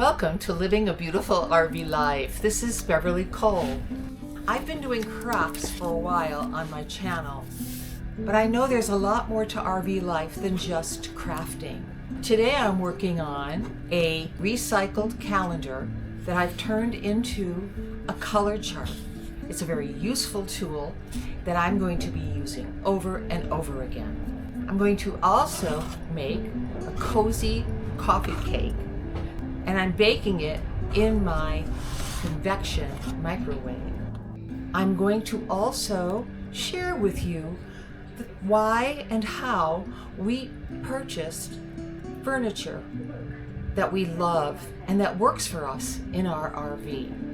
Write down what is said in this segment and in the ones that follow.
Welcome to Living a Beautiful RV Life. This is Beverly Cole. I've been doing crafts for a while on my channel, but I know there's a lot more to RV life than just crafting. Today I'm working on a recycled calendar that I've turned into a color chart. It's a very useful tool that I'm going to be using over and over again. I'm going to also make a cozy coffee cake, and I'm baking it in my convection microwave. I'm going to also share with you why and how we purchased furniture that we love and that works for us in our RV.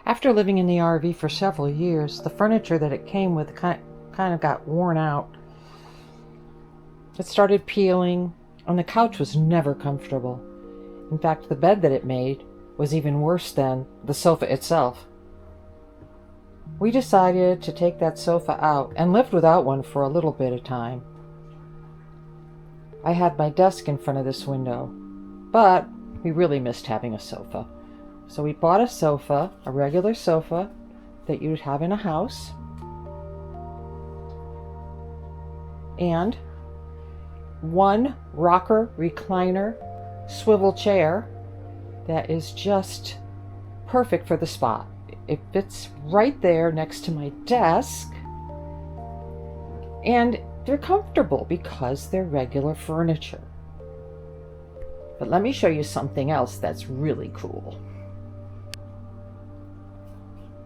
After living in the RV for several years, the furniture that it came with kind of got worn out. It started peeling, and the couch was never comfortable. In fact, the bed that it made was even worse than the sofa itself. We decided to take that sofa out and lived without one for a little bit of time. I had my desk in front of this window, but we really missed having a sofa. So we bought a sofa, a regular sofa that you'd have in a house, and one rocker, recliner, swivel chair that is just perfect for the spot. It fits right there next to my desk, and they're comfortable because they're regular furniture. But let me show you something else that's really cool.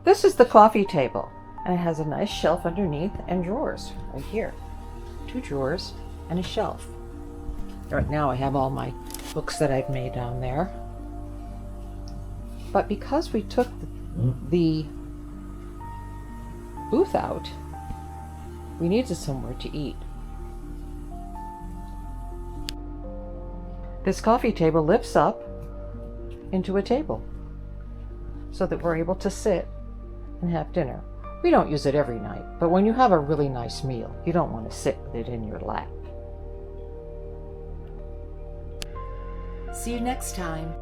This is the coffee table, and it has a nice shelf underneath and drawers right here. 2 drawers and a shelf. Right now I have all my books that I've made down there. But because we took the booth out, we needed somewhere to eat. This coffee table lifts up into a table so that we're able to sit and have dinner. We don't use it every night, but when you have a really nice meal, you don't want to sit with it in your lap. See you next time.